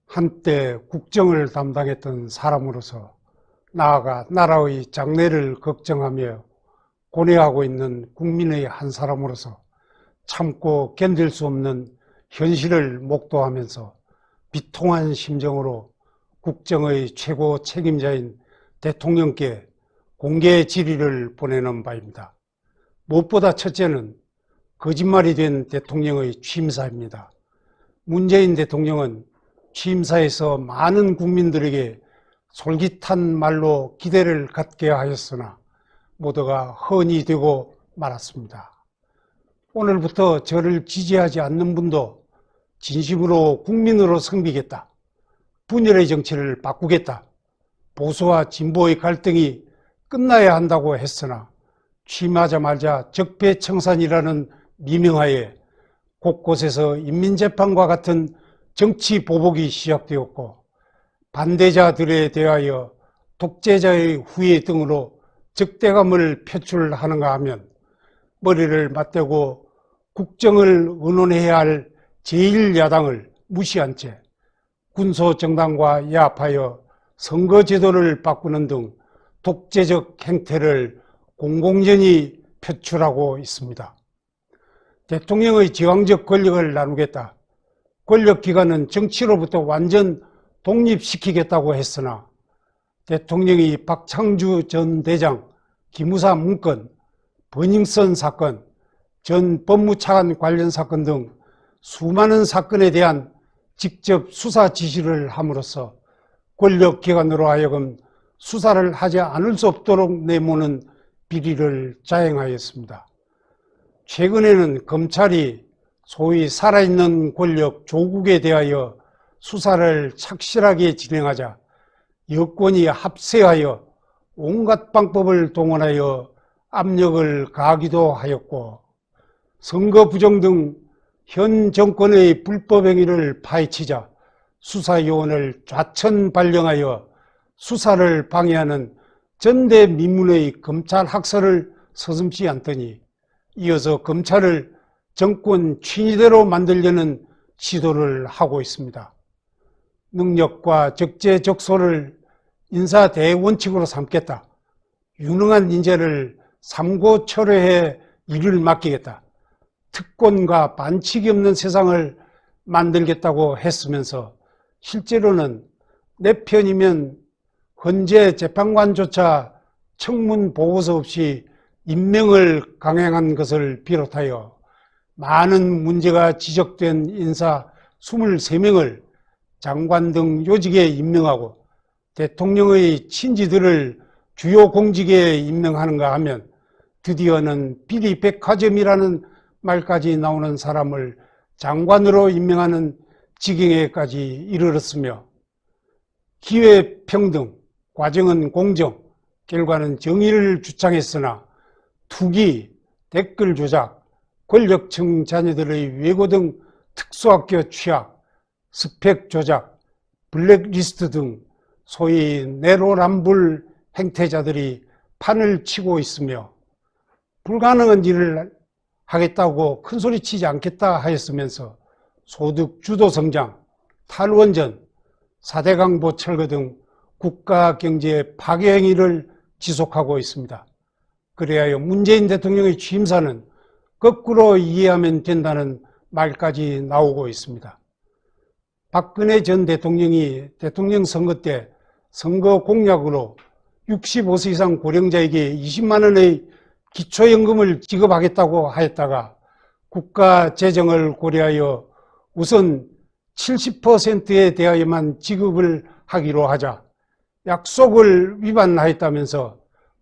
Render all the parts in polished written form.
한때 국정을 담당했던 사람으로서 나아가 나라의 장래를 걱정하며 고뇌하고 있는 국민의 한 사람으로서 참고 견딜 수 없는 현실을 목도하면서 비통한 심정으로 국정의 최고 책임자인 대통령께 공개 질의를 보내는 바입니다. 무엇보다 첫째는 거짓말이 된 대통령의 취임사입니다. 문재인 대통령은 취임사에서 많은 국민들에게 솔깃한 말로 기대를 갖게 하였으나 모두가 허언이 되고 말았습니다. 오늘부터 저를 지지하지 않는 분도 진심으로 국민으로 섬기겠다, 분열의 정치를 바꾸겠다, 보수와 진보의 갈등이 끝나야 한다고 했으나 취임하자마자 적폐청산이라는 미명하에 곳곳에서 인민재판과 같은 정치 보복이 시작되었고, 반대자들에 대하여 독재자의 후예 등으로 적대감을 표출하는가 하면 머리를 맞대고 국정을 의논해야 할 제1야당을 무시한 채 군소정당과 야합하여 선거제도를 바꾸는 등 독재적 행태를 공공연히 표출하고 있습니다. 대통령의 제왕적 권력을 나누겠다, 권력기관은 정치로부터 완전 독립시키겠다고 했으나 대통령이 박창주 전 대장 기무사 문건, 버닝썬 사건, 전 법무차관 관련 사건 등 수많은 사건에 대한 직접 수사 지시를 함으로써 권력기관으로 하여금 수사를 하지 않을 수 없도록 내모는 비리를 자행하였습니다. 최근에는 검찰이 소위 살아있는 권력 조국에 대하여 수사를 착실하게 진행하자 여권이 합세하여 온갖 방법을 동원하여 압력을 가하기도 하였고, 선거 부정 등 현 정권의 불법 행위를 파헤치자 수사요원을 좌천 발령하여 수사를 방해하는 전대미문의 검찰 학설을 서슴지 않더니 이어서 검찰을 정권 친위대로 만들려는 시도를 하고 있습니다. 능력과 적재적소를 인사 대원칙으로 삼겠다, 유능한 인재를 삼고철회해 일을 맡기겠다, 특권과 반칙이 없는 세상을 만들겠다고 했으면서 실제로는 내 편이면 헌재 재판관조차 청문 보고서 없이 임명을 강행한 것을 비롯하여 많은 문제가 지적된 인사 23명을 장관 등 요직에 임명하고 대통령의 친지들을 주요 공직에 임명하는가 하면 드디어는 비리백화점이라는 말까지 나오는 사람을 장관으로 임명하는 지경에까지 이르렀으며, 기회평등, 과정은 공정, 결과는 정의를 주창했으나 투기, 댓글 조작, 권력층 자녀들의 외고 등 특수학교 취약, 스펙 조작, 블랙리스트 등 소위 내로남불 행태자들이 판을 치고 있으며, 불가능한 일을 하겠다고 큰소리치지 않겠다 하였으면서 소득 주도 성장, 탈원전, 4대 강보 철거 등 국가 경제 파괴 행위를 지속하고 있습니다. 그래야 문재인 대통령의 취임사는 거꾸로 이해하면 된다는 말까지 나오고 있습니다. 박근혜 전 대통령이 대통령 선거 때 선거 공약으로 65세 이상 고령자에게 20만 원의 기초연금을 지급하겠다고 하였다가 국가 재정을 고려하여 우선 70%에 대하여만 지급을 하기로 하자 약속을 위반하였다면서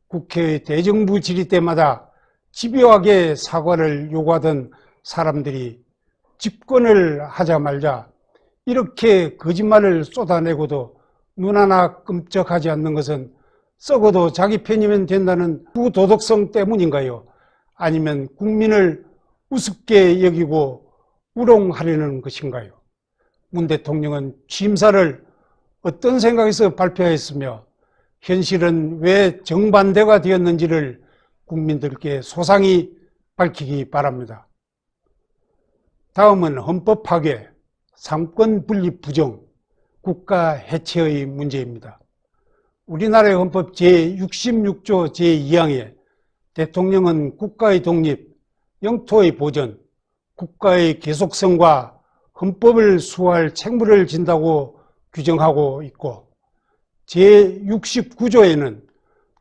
국회의 대정부 질의 때마다 집요하게 사과를 요구하던 사람들이 집권을 하자 말자 이렇게 거짓말을 쏟아내고도 눈 하나 끔찍하지 않는 것은 썩어도 자기 편이면 된다는 부도덕성 때문인가요? 아니면 국민을 우습게 여기고 우롱하려는 것인가요? 문 대통령은 취임사를 어떤 생각에서 발표했으며 현실은 왜 정반대가 되었는지를 국민들께 소상히 밝히기 바랍니다. 다음은 헌법 파괴, 삼권 분립 부정, 국가 해체의 문제입니다. 우리나라의 헌법 제66조 제2항에 대통령은 국가의 독립, 영토의 보전, 국가의 계속성과 헌법을 수호할 책무를 진다고 규정하고 있고, 제69조에는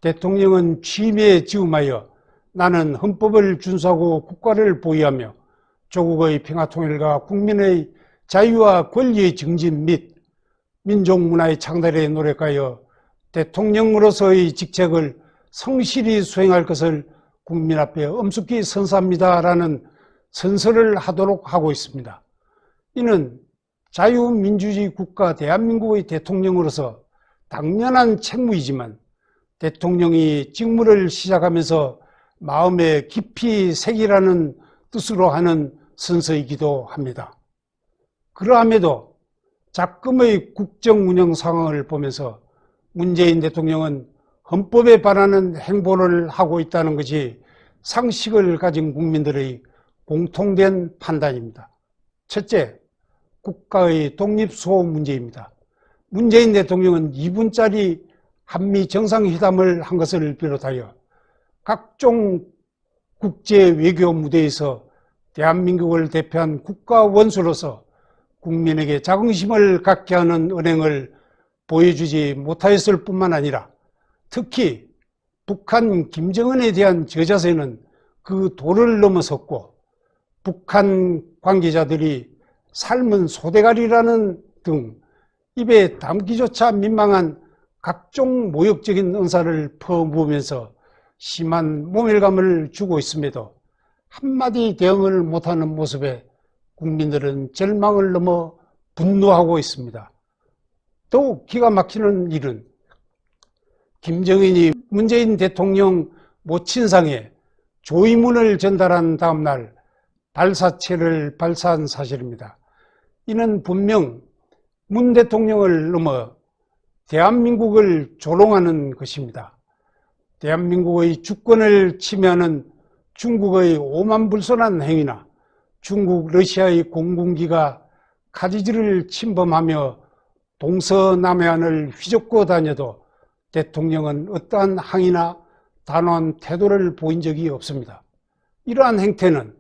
대통령은 취임에 즈음하여 나는 헌법을 준수하고 국가를 보위하며 조국의 평화통일과 국민의 자유와 권리의 증진 및 민족문화의 창달에 노력하여 대통령으로서의 직책을 성실히 수행할 것을 국민 앞에 엄숙히 선서합니다라는 선서를 하도록 하고 있습니다. 이는 자유민주주의 국가 대한민국의 대통령으로서 당연한 책무이지만 대통령이 직무를 시작하면서 마음에 깊이 새기라는 뜻으로 하는 선서이기도 합니다. 그러함에도 작금의 국정 운영 상황을 보면서 문재인 대통령은 헌법에 반하는 행보를 하고 있다는 것이 상식을 가진 국민들의 공통된 판단입니다. 첫째, 국가의 독립수호 문제입니다. 문재인 대통령은 2분짜리 한미 정상회담을 한 것을 비롯하여 각종 국제 외교 무대에서 대한민국을 대표한 국가 원수로서 국민에게 자긍심을 갖게 하는 언행을 보여주지 못하였을 뿐만 아니라 특히 북한 김정은에 대한 저자세는 그 도를 넘어섰고 북한 관계자들이 삶은 소대가리라는 등 입에 담기조차 민망한 각종 모욕적인 언사를 퍼부으면서 심한 모멸감을 주고 있음에도 한마디 대응을 못하는 모습에 국민들은 절망을 넘어 분노하고 있습니다. 더욱 기가 막히는 일은 김정은이 문재인 대통령 모친상에 조의문을 전달한 다음날 발사체를 발사한 사실입니다. 이는 분명 문 대통령을 넘어 대한민국을 조롱하는 것입니다. 대한민국의 주권을 침해하는 중국의 오만불손한 행위나 중국, 러시아의 공군기가 카지지를 침범하며 동서남해안을 휘젓고 다녀도 대통령은 어떠한 항의나 단호한 태도를 보인 적이 없습니다. 이러한 행태는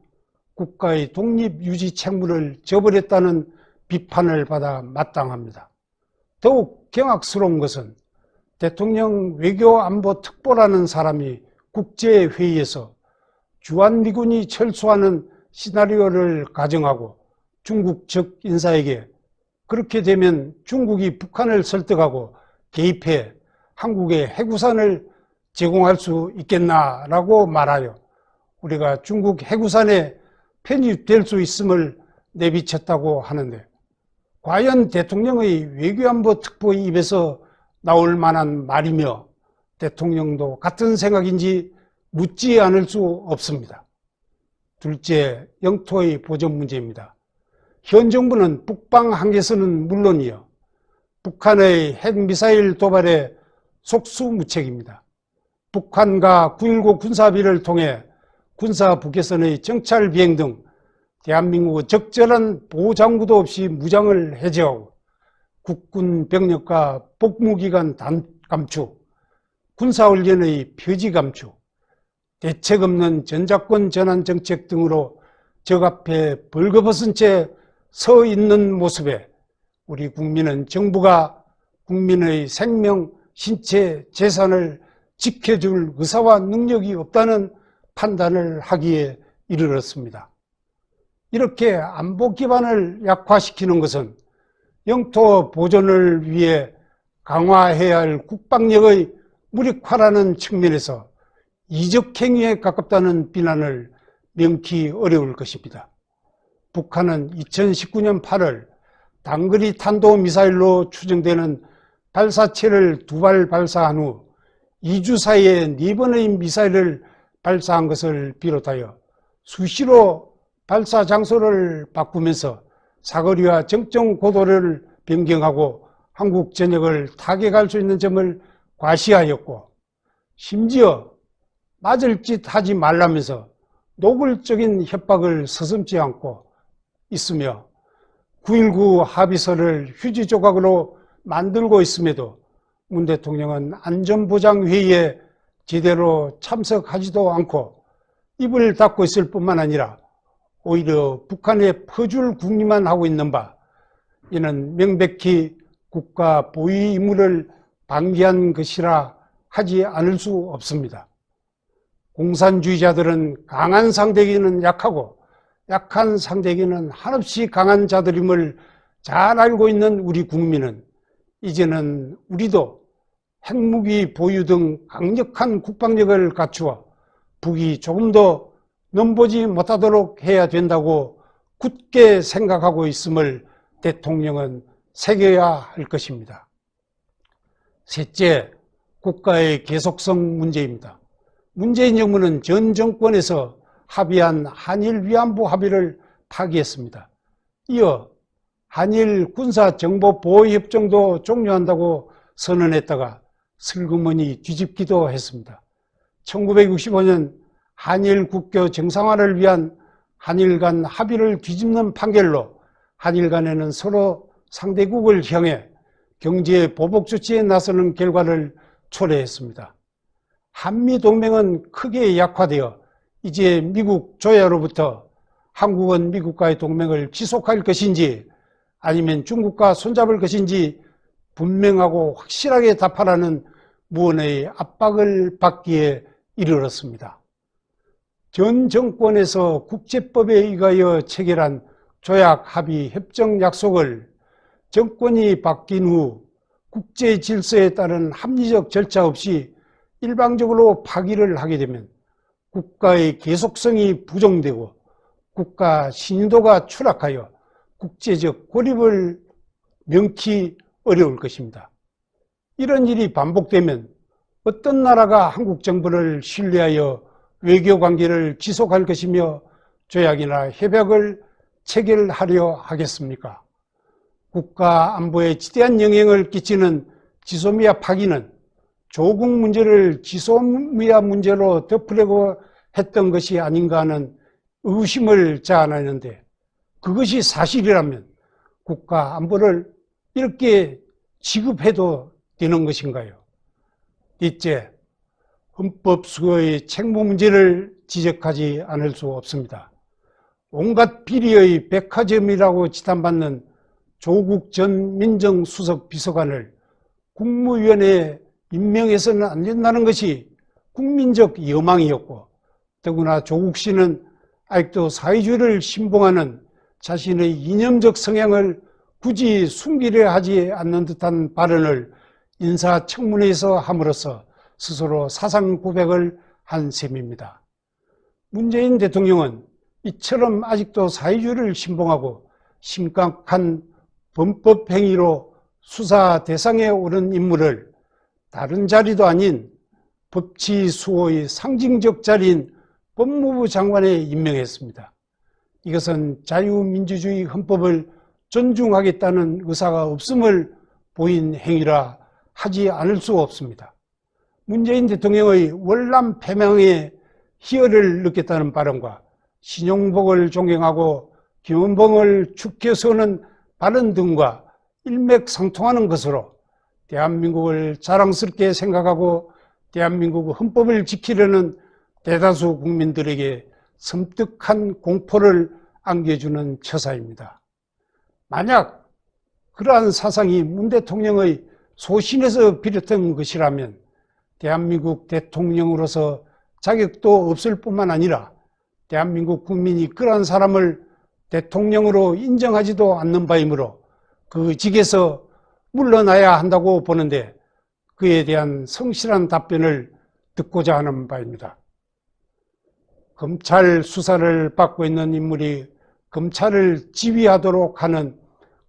국가의 독립 유지 책무를 저버렸다는 비판을 받아 마땅합니다. 더욱 경악스러운 것은 대통령 외교안보특보라는 사람이 국제회의에서 주한미군이 철수하는 시나리오를 가정하고 중국 측 인사에게 그렇게 되면 중국이 북한을 설득하고 개입해 한국에 해구산을 제공할 수 있겠나라고 말하여 우리가 중국 해구산에 편입될 수 있음을 내비쳤다고 하는데, 과연 대통령의 외교안보특보의 입에서 나올 만한 말이며 대통령도 같은 생각인지 묻지 않을 수 없습니다. 둘째, 영토의 보전 문제입니다. 현 정부는 북방 한계선은 물론이요 북한의 핵미사일 도발에 속수무책입니다. 북한과 9.19 군사합의를 통해 군사 북해선의 정찰 비행 등 대한민국의 적절한 보호장구도 없이 무장을 해제하고 국군 병력과 복무기간 감축, 군사훈련의 표지 감축, 대책 없는 전작권 전환 정책 등으로 적 앞에 벌거벗은 채 서 있는 모습에 우리 국민은 정부가 국민의 생명, 신체, 재산을 지켜줄 의사와 능력이 없다는 판단을 하기에 이르렀습니다. 이렇게 안보 기반을 약화시키는 것은 영토 보존을 위해 강화해야 할 국방력의 무력화라는 측면에서 이적행위에 가깝다는 비난을 명키 어려울 것입니다. 북한은 2019년 8월 단거리 탄도미사일로 추정되는 발사체를 2발 발사한 후 2주 사이에 4번의 미사일을 발사한 것을 비롯하여 수시로 발사 장소를 바꾸면서 사거리와 정점 고도를 변경하고 한국 전역을 타격할 수 있는 점을 과시하였고, 심지어 맞을 짓 하지 말라면서 노골적인 협박을 서슴지 않고 있으며 9.19 합의서를 휴지 조각으로 만들고 있음에도 문 대통령은 안전보장회의에 제대로 참석하지도 않고 입을 닫고 있을 뿐만 아니라 오히려 북한에 퍼줄 궁리만 하고 있는 바, 이는 명백히 국가 보위 의무를 방기한 것이라 하지 않을 수 없습니다. 공산주의자들은 강한 상대에게는 약하고 약한 상대에게는 한없이 강한 자들임을 잘 알고 있는 우리 국민은 이제는 우리도 핵무기 보유 등 강력한 국방력을 갖추어 북이 조금 더 넘보지 못하도록 해야 된다고 굳게 생각하고 있음을 대통령은 새겨야 할 것입니다. 셋째, 국가의 계속성 문제입니다. 문재인 정부는 전 정권에서 합의한 한일 위안부 합의를 파기했습니다. 이어 한일 군사정보보호협정도 종료한다고 선언했다가 슬그머니 뒤집기도 했습니다. 1965년 한일 국교 정상화를 위한 한일 간 합의를 뒤집는 판결로 한일 간에는 서로 상대국을 향해 경제 보복 조치에 나서는 결과를 초래했습니다. 한미동맹은 크게 약화되어 이제 미국 조야로부터 한국은 미국과의 동맹을 지속할 것인지 아니면 중국과 손잡을 것인지 분명하고 확실하게 답하라는 무언의 압박을 받기에 이르렀습니다. 전 정권에서 국제법에 의하여 체결한 조약 합의 협정 약속을 정권이 바뀐 후 국제 질서에 따른 합리적 절차 없이 일방적으로 파기를 하게 되면 국가의 계속성이 부정되고 국가 신인도가 추락하여 국제적 고립을 명키 어려울 것입니다. 이런 일이 반복되면 어떤 나라가 한국 정부를 신뢰하여 외교관계를 지속할 것이며 조약이나 협약을 체결하려 하겠습니까? 국가 안보에 지대한 영향을 끼치는 지소미아 파기는 조국 문제를 지소미아 문제로 덮으려고 했던 것이 아닌가 하는 의심을 자아내는데, 그것이 사실이라면 국가 안보를 이렇게 취급해도 되는 것인가요? 넷째, 헌법수호의 책무 문제를 지적하지 않을 수 없습니다. 온갖 비리의 백화점이라고 지탄받는 조국 전 민정수석 비서관을 국무위원회에 임명해서는 안 된다는 것이 국민적 여망이었고, 더구나 조국 씨는 아직도 사회주의를 신봉하는 자신의 이념적 성향을 굳이 숨기려 하지 않는 듯한 발언을 인사청문회에서 함으로써 스스로 사상 고백을 한 셈입니다. 문재인 대통령은 이처럼 아직도 사회주의를 신봉하고 심각한 범법 행위로 수사 대상에 오른 인물을 다른 자리도 아닌 법치 수호의 상징적 자리인 법무부 장관에 임명했습니다. 이것은 자유민주주의 헌법을 존중하겠다는 의사가 없음을 보인 행위라 하지 않을 수 없습니다. 문재인 대통령의 월남 패망에 희열을 느꼈다는 발언과 신용복을 존경하고 김원봉을 축켜 세우는 발언 등과 일맥상통하는 것으로 대한민국을 자랑스럽게 생각하고 대한민국 헌법을 지키려는 대다수 국민들에게 섬뜩한 공포를 안겨주는 처사입니다. 만약 그러한 사상이 문 대통령의 소신에서 비롯된 것이라면 대한민국 대통령으로서 자격도 없을 뿐만 아니라 대한민국 국민이 그러한 사람을 대통령으로 인정하지도 않는 바이므로 그 직에서 물러나야 한다고 보는데, 그에 대한 성실한 답변을 듣고자 하는 바입니다. 검찰 수사를 받고 있는 인물이 검찰을 지휘하도록 하는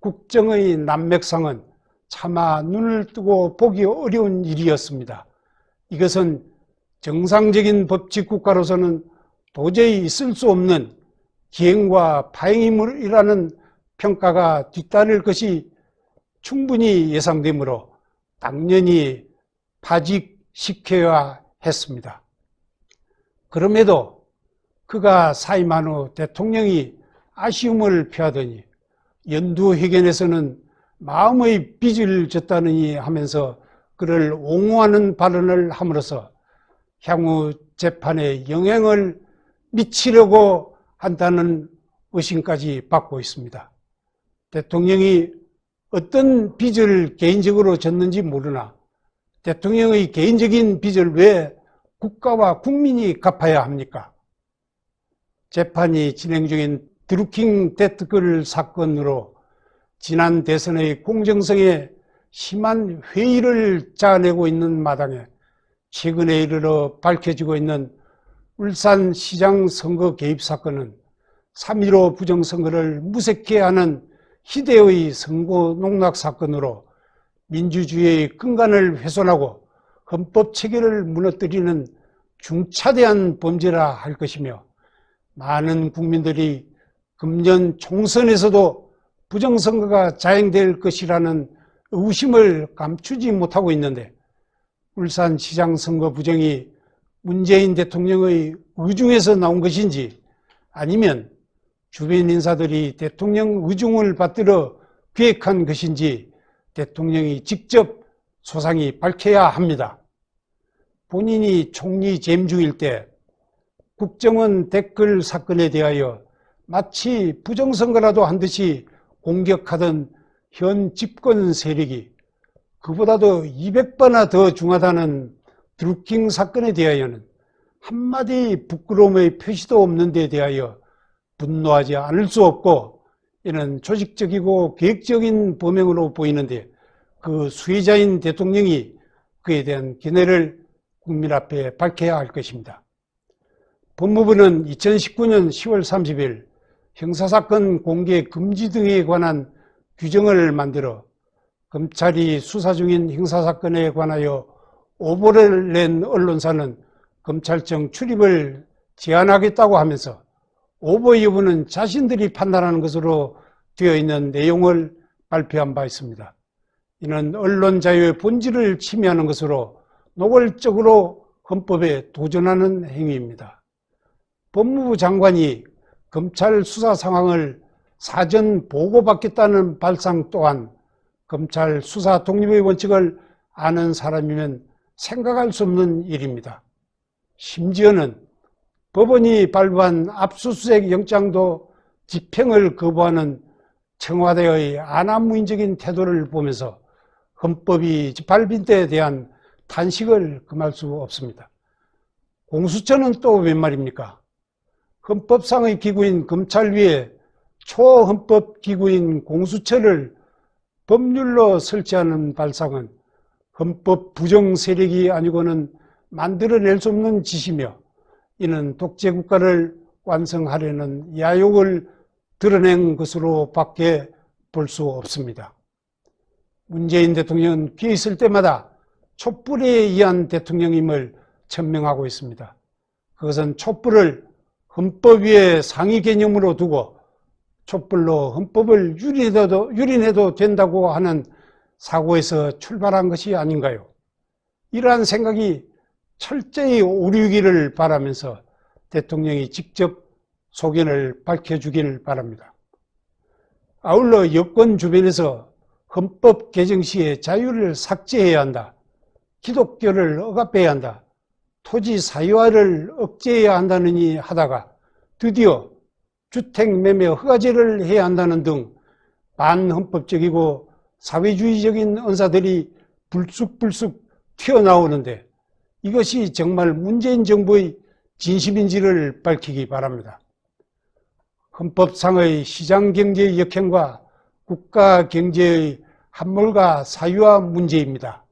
국정의 난맥상은 차마 눈을 뜨고 보기 어려운 일이었습니다. 이것은 정상적인 법치국가로서는 도저히 있을 수 없는 기행과 파행임이라는 평가가 뒤따를 것이 충분히 예상되므로 당연히 파직시켜야 했습니다. 그럼에도 그가 사임한 후 대통령이 아쉬움을 표하더니 연두회견에서는 마음의 빚을 졌다느니 하면서 그를 옹호하는 발언을 함으로써 향후 재판에 영향을 미치려고 한다는 의심까지 받고 있습니다. 대통령이 어떤 빚을 개인적으로 졌는지 모르나 대통령의 개인적인 빚을 왜 국가와 국민이 갚아야 합니까? 재판이 진행 중인 드루킹 댓글 사건으로 지난 대선의 공정성에 심한 회의를 자아내고 있는 마당에 최근에 이르러 밝혀지고 있는 울산시장 선거 개입 사건은 3.15 부정선거를 무색해 하는 희대의 선거 농락 사건으로 민주주의의 근간을 훼손하고 헌법 체계를 무너뜨리는 중차대한 범죄라 할 것이며 많은 국민들이 금년 총선에서도 부정선거가 자행될 것이라는 의심을 감추지 못하고 있는데 울산시장 선거 부정이 문재인 대통령의 의중에서 나온 것인지 아니면 주변 인사들이 대통령 의중을 받들어 기획한 것인지 대통령이 직접 소상히 밝혀야 합니다. 본인이 총리 재임 중일 때 국정원 댓글 사건에 대하여 마치 부정선거라도 한 듯이 공격하던 현 집권 세력이 그보다도 200배나 더 중하다는 드루킹 사건에 대하여는 한마디 부끄러움의 표시도 없는 데 대하여 분노하지 않을 수 없고 이는 조직적이고 계획적인 범행으로 보이는데 그 수혜자인 대통령이 그에 대한 견해를 국민 앞에 밝혀야 할 것입니다. 법무부는 2019년 10월 30일 형사사건 공개 금지 등에 관한 규정을 만들어 검찰이 수사 중인 형사사건에 관하여 오보를 낸 언론사는 검찰청 출입을 제한하겠다고 하면서 오보 여부는 자신들이 판단하는 것으로 되어 있는 내용을 발표한 바 있습니다. 이는 언론 자유의 본질을 침해하는 것으로 노골적으로 헌법에 도전하는 행위입니다. 법무부 장관이 검찰 수사 상황을 사전 보고받겠다는 발상 또한 검찰 수사 독립의 원칙을 아는 사람이면 생각할 수 없는 일입니다. 심지어는 법원이 발부한 압수수색 영장도 집행을 거부하는 청와대의 안하무인적인 태도를 보면서 헌법이 짓밟힌 데에 대한 탄식을 금할 수 없습니다. 공수처는 또 웬 말입니까? 헌법상의 기구인 검찰 위에 초헌법 기구인 공수처를 법률로 설치하는 발상은 헌법 부정 세력이 아니고는 만들어낼 수 없는 짓이며 이는 독재국가를 완성하려는 야욕을 드러낸 것으로 밖에 볼 수 없습니다. 문재인 대통령은 귀에 있을 때마다 촛불에 의한 대통령임을 천명하고 있습니다. 그것은 촛불을 헌법 위에 상위 개념으로 두고 촛불로 헌법을 유린해도 된다고 하는 사고에서 출발한 것이 아닌가요? 이러한 생각이 철저히 오류기를 바라면서 대통령이 직접 소견을 밝혀주길 바랍니다. 아울러 여권 주변에서 헌법 개정 시에 자유를 삭제해야 한다, 기독교를 억압해야 한다, 토지 사유화를 억제해야 한다느니 하다가 드디어 주택매매 허가제를 해야 한다는 등 반헌법적이고 사회주의적인 언사들이 불쑥불쑥 튀어나오는데 이것이 정말 문재인 정부의 진심인지를 밝히기 바랍니다. 헌법상의 시장경제의 역행과 국가경제의 함몰과 사유화 문제입니다.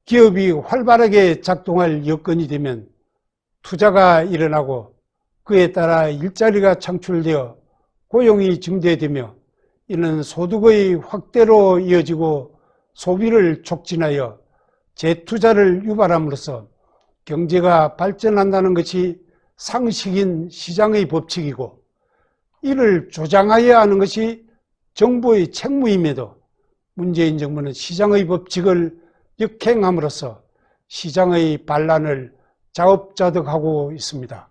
기업이 활발하게 작동할 여건이 되면 투자가 일어나고 그에 따라 일자리가 창출되어 고용이 증대되며 이는 소득의 확대로 이어지고 소비를 촉진하여 재투자를 유발함으로써 경제가 발전한다는 것이 상식인 시장의 법칙이고 이를 조장하여야 하는 것이 정부의 책무임에도 문재인 정부는 시장의 법칙을 역행함으로써 시장의 반란을 자업자득하고 있습니다.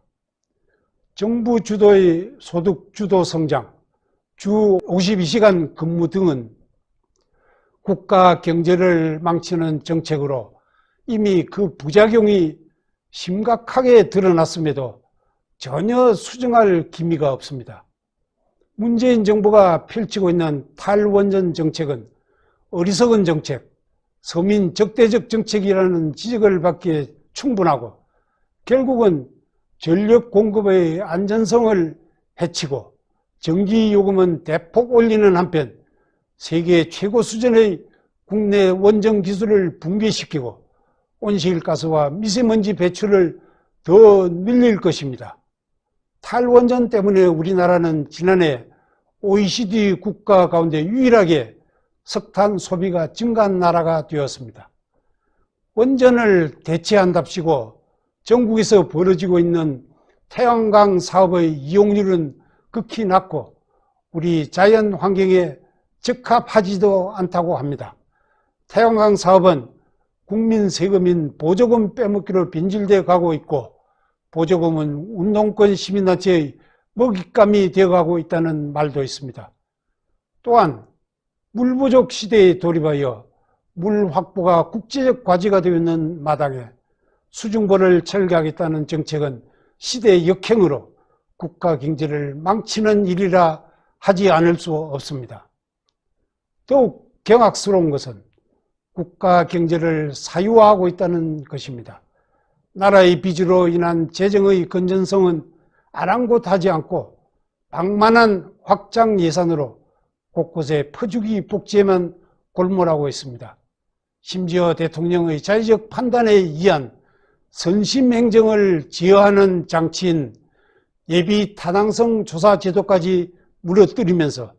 정부 주도의 소득 주도 성장, 주 52시간 근무 등은 국가 경제를 망치는 정책으로 이미 그 부작용이 심각하게 드러났음에도 전혀 수정할 기미가 없습니다. 문재인 정부가 펼치고 있는 탈원전 정책은 어리석은 정책, 서민 적대적 정책이라는 지적을 받기에 충분하고 결국은 전력 공급의 안전성을 해치고 전기요금은 대폭 올리는 한편 세계 최고 수준의 국내 원전 기술을 붕괴시키고 온실가스와 미세먼지 배출을 더 늘릴 것입니다. 탈원전 때문에 우리나라는 지난해 OECD 국가 가운데 유일하게 석탄 소비가 증가한 나라가 되었습니다. 원전을 대체한답시고 전국에서 벌어지고 있는 태양광 사업의 이용률은 극히 낮고 우리 자연 환경에 적합하지도 않다고 합니다. 태양광 사업은 국민 세금인 보조금 빼먹기로 변질되어 가고 있고 보조금은 운동권 시민단체의 먹잇감이 되어가고 있다는 말도 있습니다. 또한 물 부족 시대에 돌입하여 물 확보가 국제적 과제가 되어 있는 마당에 수중보를 철거하겠다는 정책은 시대 역행으로 국가 경제를 망치는 일이라 하지 않을 수 없습니다. 더욱 경악스러운 것은 국가 경제를 사유화하고 있다는 것입니다. 나라의 빚으로 인한 재정의 건전성은 아랑곳하지 않고 방만한 확장 예산으로 곳곳에 퍼주기 복지에만 골몰하고 있습니다. 심지어 대통령의 자의적 판단에 의한 선심행정을 제어하는 장치인 예비 타당성 조사 제도까지 무너뜨리면서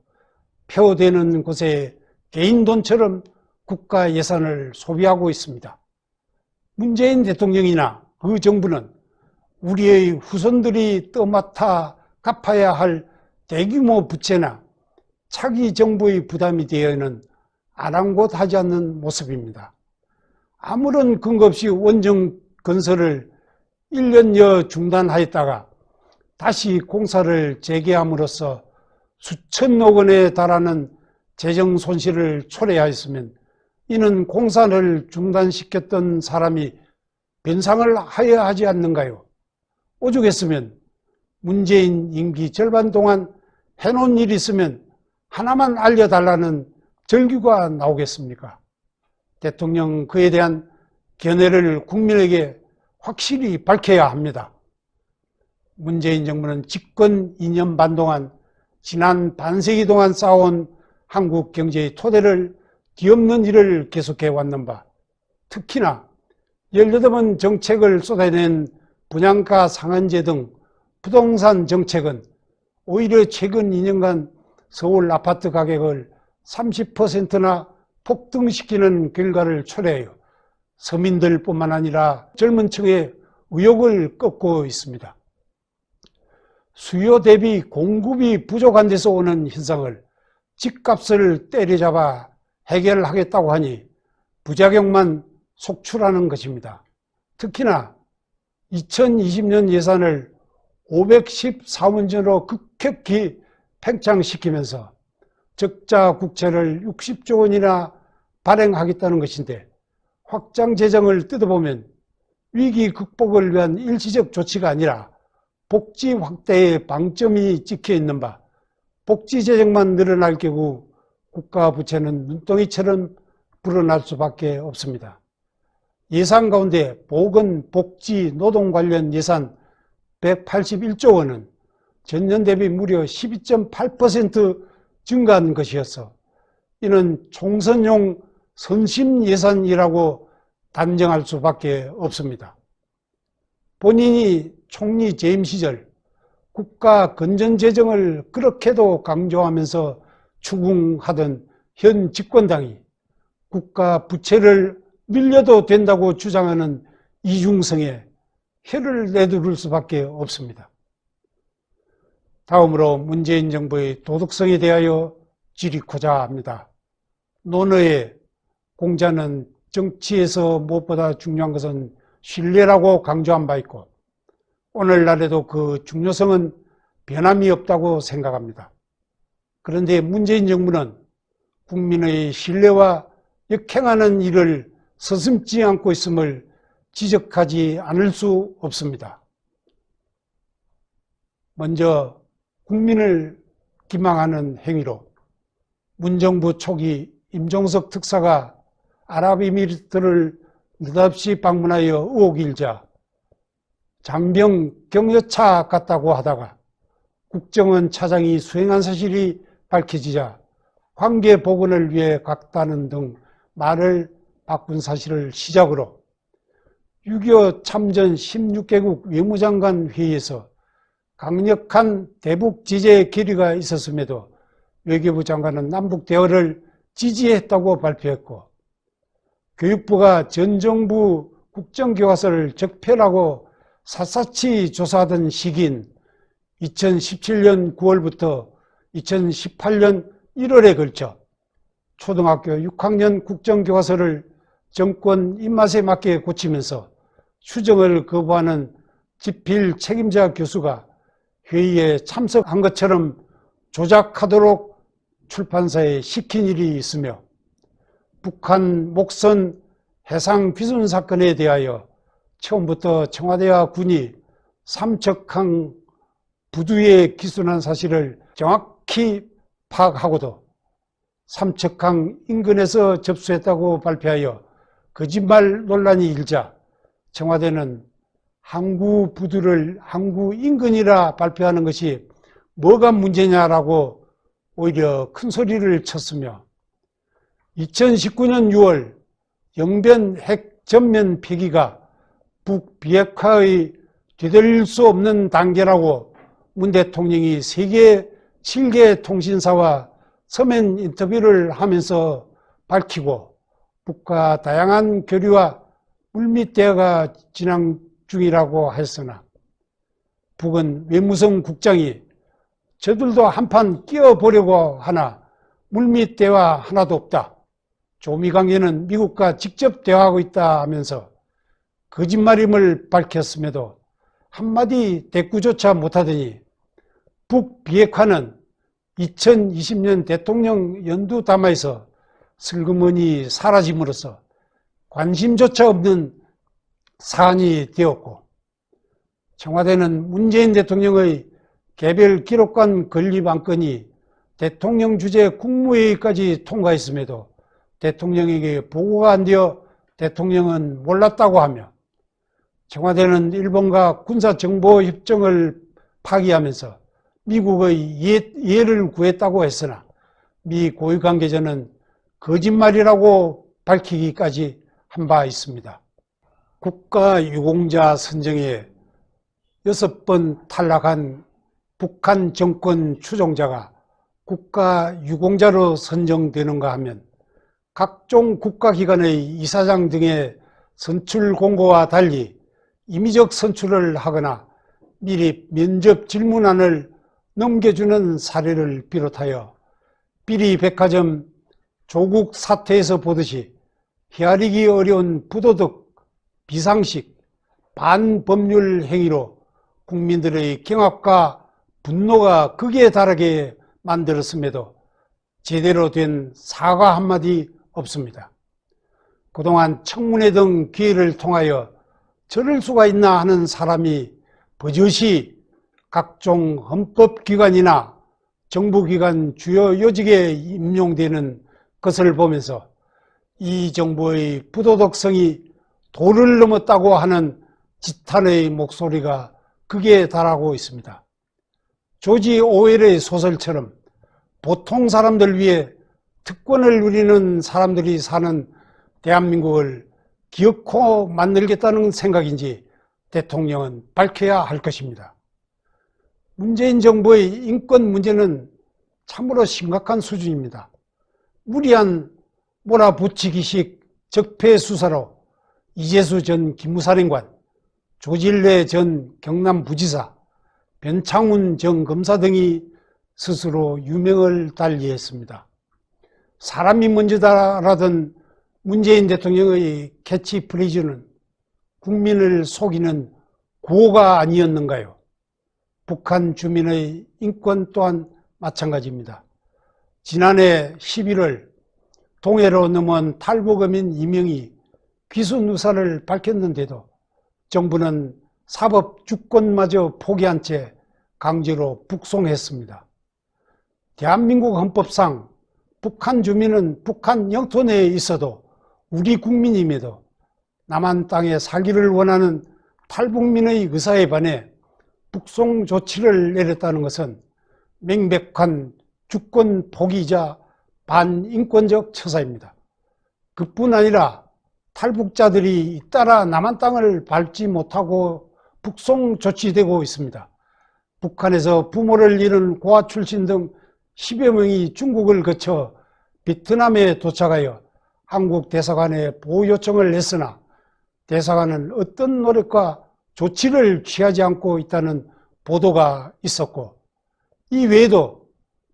표되는 곳에 개인 돈처럼 국가 예산을 소비하고 있습니다. 문재인 대통령이나 그 정부는 우리의 후손들이 떠맡아 갚아야 할 대규모 부채나 차기 정부의 부담이 되어는 아랑곳하지 않는 모습입니다. 아무런 근거 없이 원전 건설을 1년여 중단하였다가 다시 공사를 재개함으로써 수천억 원에 달하는 재정 손실을 초래하였으면 이는 공사를 중단시켰던 사람이 변상을 하여야 하지 않는가요? 오죽했으면 문재인 임기 절반 동안 해놓은 일이 있으면 하나만 알려달라는 절규가 나오겠습니까? 대통령 그에 대한 견해를 국민에게 확실히 밝혀야 합니다. 문재인 정부는 집권 2년 반 동안 지난 반세기 동안 쌓아온 한국 경제의 토대를 뒤엎는 일을 계속해 왔는 바 특히나 18번 정책을 쏟아낸 분양가 상한제 등 부동산 정책은 오히려 최근 2년간 서울 아파트 가격을 30%나 폭등시키는 결과를 초래하여 서민들뿐만 아니라 젊은 층의 의욕을 꺾고 있습니다. 수요 대비 공급이 부족한 데서 오는 현상을 집값을 때려잡아 해결하겠다고 하니 부작용만 속출하는 것입니다. 특히나 2020년 예산을 514원전으로 급격히 팽창시키면서 적자 국채를 60조 원이나 발행하겠다는 것인데 확장 재정을 뜯어보면 위기 극복을 위한 일시적 조치가 아니라 복지 확대의 방점이 찍혀 있는 바 복지 재정만 늘어날 경우 국가 부채는 눈덩이처럼 불어날 수밖에 없습니다. 예산 가운데 보건, 복지, 노동 관련 예산 181조 원은 전년 대비 무려 12.8% 증가한 것이어서 이는 총선용 선심 예산이라고 단정할 수밖에 없습니다. 본인이 총리 재임 시절 국가 건전재정을 그렇게도 강조하면서 추궁하던 현 집권당이 국가 부채를 늘려도 된다고 주장하는 이중성에 혀를 내두를 수밖에 없습니다. 다음으로 문재인 정부의 도덕성에 대하여 질의코자 합니다. 논어에 공자는 정치에서 무엇보다 중요한 것은 신뢰라고 강조한 바 있고 오늘날에도 그 중요성은 변함이 없다고 생각합니다. 그런데 문재인 정부는 국민의 신뢰와 역행하는 일을 서슴지 않고 있음을 지적하지 않을 수 없습니다. 먼저 국민을 기망하는 행위로 문정부 초기 임종석 특사가 아랍에미리트를 느닷없이 방문하여 의혹이 일자 장병 격려차 같다고 하다가 국정원 차장이 수행한 사실이 밝혀지자 관계 복원을 위해 갔다는 등 말을 바꾼 사실을 시작으로 6.25 참전 16개국 외무장관 회의에서 강력한 대북 제재 결의가 있었음에도 외교부 장관은 남북 대화를 지지했다고 발표했고, 교육부가 전 정부 국정교과서를 적폐라고 샅샅이 조사하던 시기인 2017년 9월부터 2018년 1월에 걸쳐 초등학교 6학년 국정교과서를 정권 입맛에 맞게 고치면서 수정을 거부하는 집필 책임자 교수가 회의에 참석한 것처럼 조작하도록 출판사에 시킨 일이 있으며, 북한 목선 해상 훼손 사건에 대하여 처음부터 청와대와 군이 삼척항 부두에 기순한 사실을 정확히 파악하고도 삼척항 인근에서 접수했다고 발표하여 거짓말 논란이 일자 청와대는 항구 부두를 항구 인근이라 발표하는 것이 뭐가 문제냐라고 오히려 큰 소리를 쳤으며, 2019년 6월 영변 핵 전면 폐기가 북비핵화의 되돌릴 수 없는 단계라고 문 대통령이 세계 7개 통신사와 서면 인터뷰를 하면서 밝히고, 북과 다양한 교류와 물밑 대화가 진행 중이라고 했으나 북은 외무성 국장이 저들도 한판 끼어보려고 하나 물밑 대화 하나도 없다, 조미관계는 미국과 직접 대화하고 있다 하면서 거짓말임을 밝혔음에도 한마디 대꾸조차 못하더니 북비핵화는 2020년 대통령 연두담화에서 슬그머니 사라짐으로써 관심조차 없는 사안이 되었고, 청와대는 문재인 대통령의 개별 기록관 건립 안건이 대통령 주재 국무회의까지 통과했음에도 대통령에게 보고가 안 되어 대통령은 몰랐다고 하며, 청와대는 일본과 군사정보협정을 파기하면서 미국의 이해를 구했다고 했으나 미 고위 관계자는 거짓말이라고 밝히기까지 한 바 있습니다. 국가유공자 선정에 6번 탈락한 북한 정권 추종자가 국가유공자로 선정되는가 하면 각종 국가기관의 이사장 등의 선출 공고와 달리 임의적 선출을 하거나 미리 면접 질문안을 넘겨주는 사례를 비롯하여 비리백화점 조국 사태에서 보듯이 헤아리기 어려운 부도덕, 비상식, 반법률 행위로 국민들의 경악과 분노가 극에 달하게 만들었음에도 제대로 된 사과 한마디 없습니다. 그동안 청문회 등 기회를 통하여 저럴 수가 있나 하는 사람이 버젓이 각종 헌법기관이나 정부기관 주요 요직에 임용되는 것을 보면서 이 정부의 부도덕성이 도를 넘었다고 하는 지탄의 목소리가 극에 달하고 있습니다. 조지 오웰의 소설처럼 보통 사람들 위해 특권을 누리는 사람들이 사는 대한민국을 기어코 만들겠다는 생각인지 대통령은 밝혀야 할 것입니다. 문재인 정부의 인권 문제는 참으로 심각한 수준입니다. 무리한 몰아붙이기식 적폐 수사로 이재수 전 기무사령관, 조질래 전 경남부지사, 변창훈 전 검사 등이 스스로 유명을 달리했습니다. 사람이 먼저다라던 문재인 대통령의 캐치프레이즈는 국민을 속이는 구호가 아니었는가요? 북한 주민의 인권 또한 마찬가지입니다. 지난해 11월 동해로 넘어온 탈북어민 이명이 귀순 의사를 밝혔는데도 정부는 사법 주권마저 포기한 채 강제로 북송했습니다. 대한민국 헌법상 북한 주민은 북한 영토 내에 있어도 우리 국민임에도 남한 땅에 살기를 원하는 탈북민의 의사에 반해 북송 조치를 내렸다는 것은 명백한 주권 포기이자 반인권적 처사입니다. 그뿐 아니라 탈북자들이 잇따라 남한 땅을 밟지 못하고 북송 조치되고 있습니다. 북한에서 부모를 잃은 고아 출신 등 10여 명이 중국을 거쳐 베트남에 도착하여 한국 대사관에 보호 요청을 했으나 대사관은 어떤 노력과 조치를 취하지 않고 있다는 보도가 있었고, 이 외에도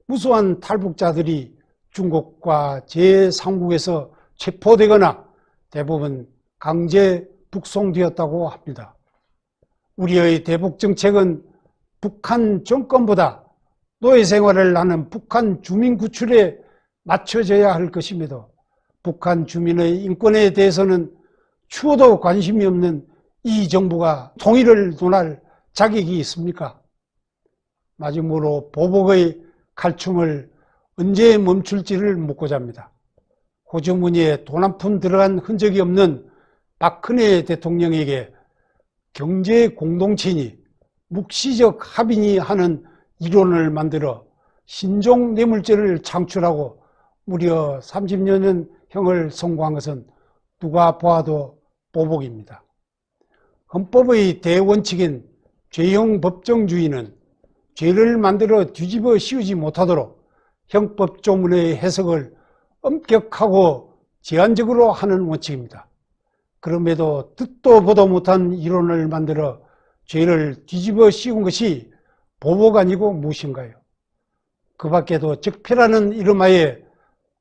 무수한 탈북자들이 중국과 제3국에서 체포되거나 대부분 강제 북송되었다고 합니다. 우리의 대북 정책은 북한 정권보다 노예 생활을 하는 북한 주민 구출에 맞춰져야 할 것임에도 북한 주민의 인권에 대해서는 추호도 관심이 없는 이 정부가 통일을 논할 자격이 있습니까? 마지막으로 보복의 칼춤을 언제 멈출지를 묻고자 합니다. 호주머니에 돈 한 푼 들어간 흔적이 없는 박근혜 대통령에게 경제 공동체니 묵시적 합의니 하는 이론을 만들어 신종뇌물죄를 창출하고 무려 30년형을 선고한 것은 누가 보아도 보복입니다. 헌법의 대원칙인 죄형 법정주의는 죄를 만들어 뒤집어 씌우지 못하도록 형법 조문의 해석을 엄격하고 제한적으로 하는 원칙입니다. 그럼에도 듣도 보도 못한 이론을 만들어 죄를 뒤집어 씌운 것이 보복 아니고 무엇인가요? 그 밖에도 적폐라는 이름하에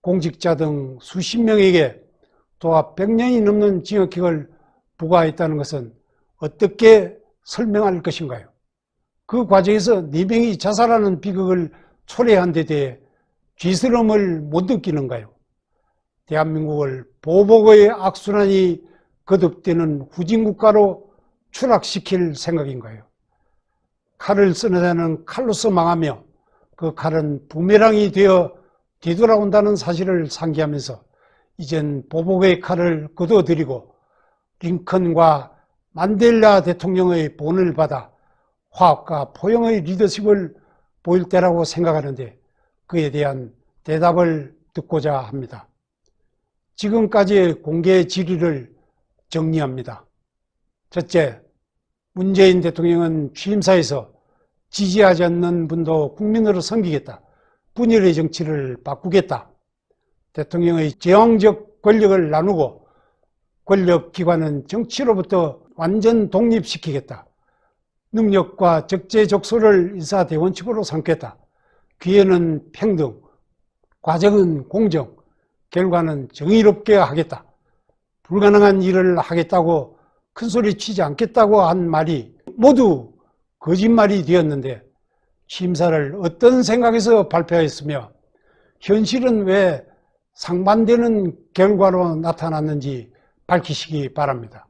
공직자 등 수십 명에게 도합 100년이 넘는 징역형을 부과했다는 것은 어떻게 설명할 것인가요? 그 과정에서 4명이 자살하는 비극을 초래한 데 대해 죄스러움을 못 느끼는가요? 대한민국을 보복의 악순환이 거듭되는 후진국가로 추락시킬 생각인가요? 칼을 쓰는 자는 칼로서 망하며 그 칼은 부메랑이 되어 되돌아온다는 사실을 상기하면서 이젠 보복의 칼을 거둬들이고 링컨과 만델라 대통령의 본을 받아 화합과 포용의 리더십을 보일 때라고 생각하는데 그에 대한 대답을 듣고자 합니다. 지금까지의 공개 질의를 정리합니다. 첫째, 문재인 대통령은 취임사에서 지지하지 않는 분도 국민으로 섬기겠다. 분열의 정치를 바꾸겠다. 대통령의 제왕적 권력을 나누고 권력기관은 정치로부터 완전 독립시키겠다. 능력과 적재적소를 인사대원칙으로 삼겠다. 기회는 평등, 과정은 공정, 결과는 정의롭게 하겠다. 불가능한 일을 하겠다고 큰소리 치지 않겠다고 한 말이 모두 거짓말이 되었는데 취임사를 어떤 생각에서 발표했으며 현실은 왜 상반되는 결과로 나타났는지 밝히시기 바랍니다.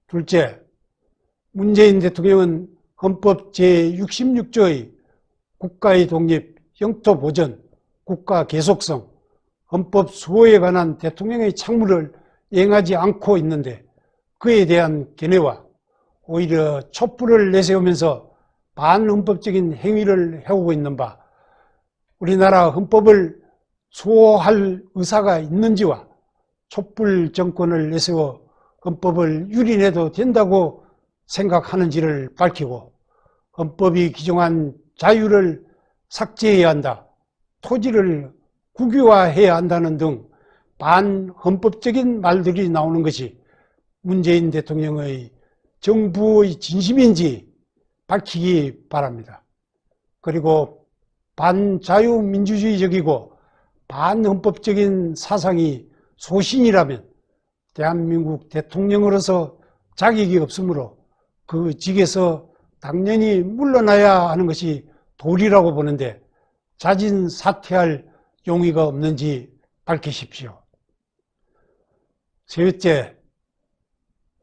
둘째, 문재인 대통령은 헌법 제66조의 국가의 독립, 영토 보전, 국가 계속성, 헌법 수호에 관한 대통령의 책무를 이행하지 않고 있는데 그에 대한 견해와 오히려 촛불을 내세우면서 반헌법적인 행위를 해오고 있는 바 우리나라 헌법을 수호할 의사가 있는지와 촛불 정권을 내세워 헌법을 유린해도 된다고 생각하는지를 밝히고 헌법이 규정한 자유를 삭제해야 한다, 토지를 국유화해야 한다는 등 반헌법적인 말들이 나오는 것이 문재인 대통령의 정부의 진심인지 밝히기 바랍니다. 그리고 반자유민주주의적이고 반헌법적인 사상이 소신이라면 대한민국 대통령으로서 자격이 없으므로 그 직에서 당연히 물러나야 하는 것이 도리라고 보는데 자진 사퇴할 용의가 없는지 밝히십시오. 셋째,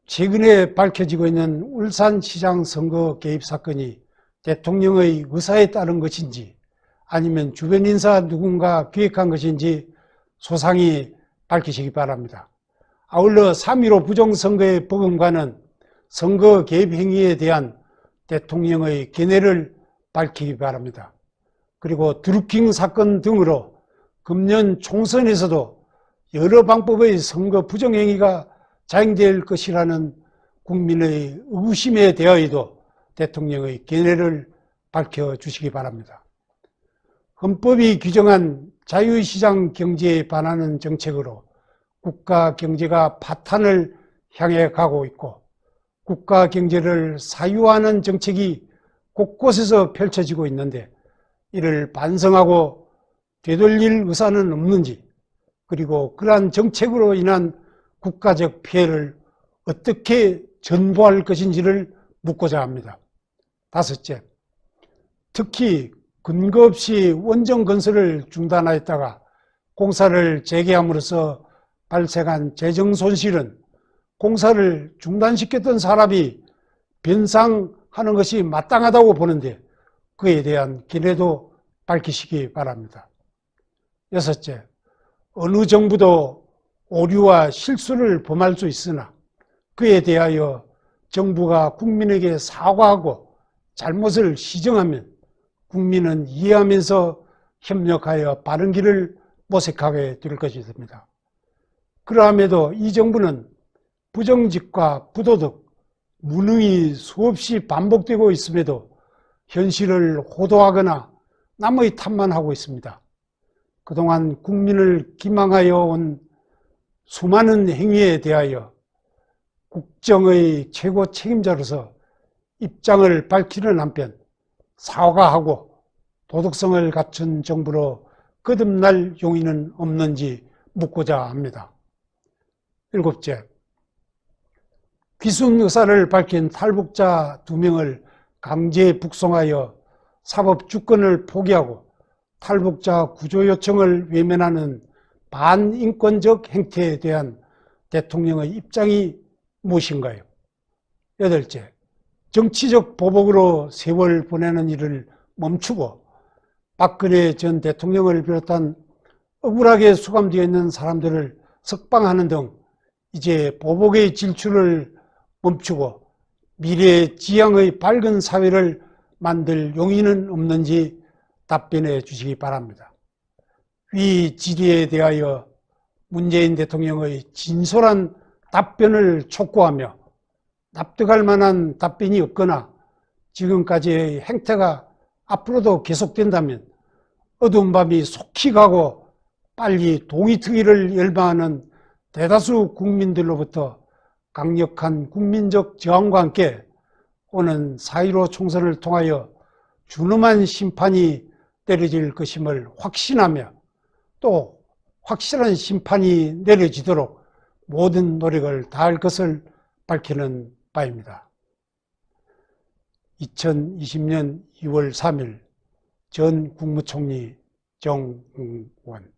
최근에 밝혀지고 있는 울산시장 선거 개입 사건이 대통령의 의사에 따른 것인지 아니면 주변 인사 누군가 기획한 것인지 소상히 밝히시기 바랍니다. 아울러 3.15 부정선거의 법원과는 선거 개입 행위에 대한 대통령의 견해를 밝히기 바랍니다. 그리고 드루킹 사건 등으로 금년 총선에서도 여러 방법의 선거 부정행위가 자행될 것이라는 국민의 의구심에 대하여도 대통령의 견해를 밝혀주시기 바랍니다. 헌법이 규정한 자유시장 경제에 반하는 정책으로 국가 경제가 파탄을 향해 가고 있고 국가 경제를 사유화하는 정책이 곳곳에서 펼쳐지고 있는데 이를 반성하고 되돌릴 의사는 없는지, 그리고 그러한 정책으로 인한 국가적 피해를 어떻게 전보할 것인지를 묻고자 합니다. 다섯째, 특히 근거 없이 원전 건설을 중단하였다가 공사를 재개함으로써 발생한 재정 손실은 공사를 중단시켰던 사람이 변상하는 것이 마땅하다고 보는데 그에 대한 견해도 밝히시기 바랍니다. 여섯째, 어느 정부도 오류와 실수를 범할 수 있으나 그에 대하여 정부가 국민에게 사과하고 잘못을 시정하면 국민은 이해하면서 협력하여 바른 길을 모색하게 될 것입니다. 그러함에도 이 정부는 부정직과 부도덕, 무능이 수없이 반복되고 있음에도 현실을 호도하거나 남의 탓만 하고 있습니다. 그동안 국민을 기망하여 온 수많은 행위에 대하여 국정의 최고 책임자로서 입장을 밝히는 한편 사과하고 도덕성을 갖춘 정부로 거듭날 용의는 없는지 묻고자 합니다. 일곱째, 귀순 의사를 밝힌 탈북자 2명을 강제 북송하여 사법 주권을 포기하고 탈북자 구조 요청을 외면하는 반인권적 행태에 대한 대통령의 입장이 무엇인가요? 여덟째, 정치적 보복으로 세월 보내는 일을 멈추고 박근혜 전 대통령을 비롯한 억울하게 수감되어 있는 사람들을 석방하는 등 이제 보복의 질주를 멈추고 미래지향의 밝은 사회를 만들 용의는 없는지 답변해 주시기 바랍니다. 위 질의에 대하여 문재인 대통령의 진솔한 답변을 촉구하며 납득할 만한 답변이 없거나 지금까지의 행태가 앞으로도 계속된다면 어두운 밤이 속히 가고 빨리 동이트기를 열망하는 대다수 국민들로부터 강력한 국민적 저항과 함께 오는 4.15 총선을 통하여 준엄한 심판이 내려질 것임을 확신하며 또 확실한 심판이 내려지도록 모든 노력을 다할 것을 밝히는 바입니다. 2020년 2월 3일 전 국무총리 정웅원.